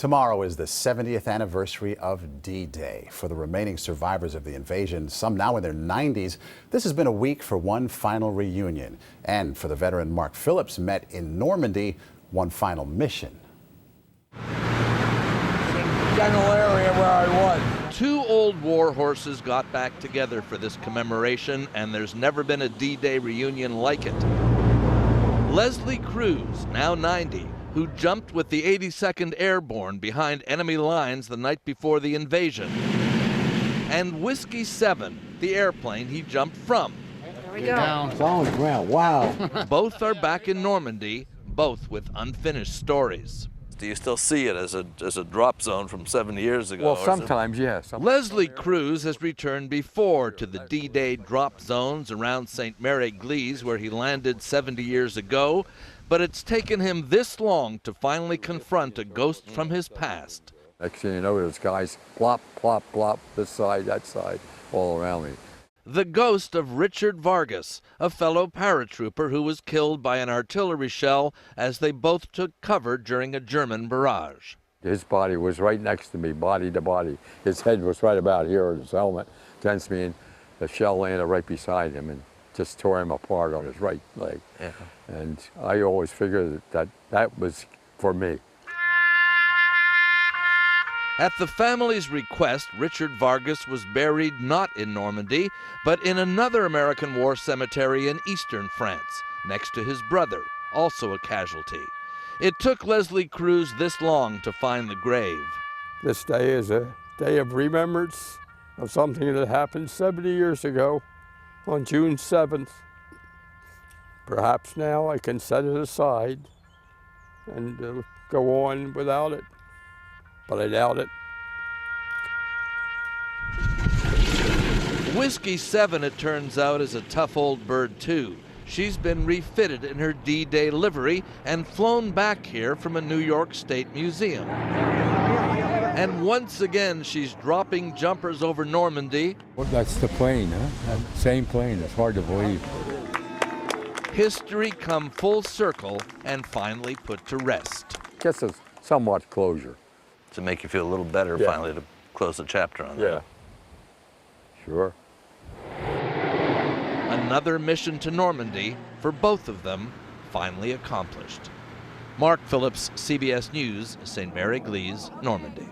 Tomorrow is the 70th anniversary of D-Day. For the remaining survivors of the invasion, some now in their 90s, this has been a week for one final reunion. And for the veteran Mark Phillips, met in Normandy, one final mission. General area where I was. Two old war horses got back together for this commemoration, and there's never been a D-Day reunion like it. Leslie Cruz, now 90, who jumped with the 82nd Airborne behind enemy lines the night before the invasion. And Whiskey 7, the airplane he jumped from. There we go. It's on the ground. Wow. Both are back in Normandy, both with unfinished stories. Do you still see it as a drop zone from 7 years ago? Well, sometimes, yes. Leslie Cruz has returned before to the D-Day drop zones around St. Mary-Église, where he landed 70 years ago, but it's taken him this long to finally confront a ghost from his past. Next thing you know, there's guys plop, plop, plop, this side, that side, all around me. The ghost of Richard Vargas, a fellow paratrooper who was killed by an artillery shell as they both took cover during a German barrage. His body was right next to me, body to body. His head was right about here, his helmet against me, and the shell landed right beside him and just tore him apart on his right leg. Yeah. And I always figured that was for me. At the family's request, Richard Vargas was buried not in Normandy, but in another American war cemetery in eastern France, next to his brother, also a casualty. It took Leslie Cruz this long to find the grave. This day is a day of remembrance of something that happened 70 years ago on June 7th. Perhaps now I can set it aside and go on without it, but I doubt it. Whiskey 7, it turns out, is a tough old bird too. She's been refitted in her D-Day livery and flown back here from a New York State museum. And once again, she's dropping jumpers over Normandy. Well, that's the plane, huh? That same plane. It's hard to believe. History come full circle and finally put to rest. Gets us somewhat closure. To make you feel a little better, Yeah. finally, to close the chapter on that. Yeah, sure. Another mission to Normandy for both of them finally accomplished. Mark Phillips, CBS News, St. Mary-Église, Normandy.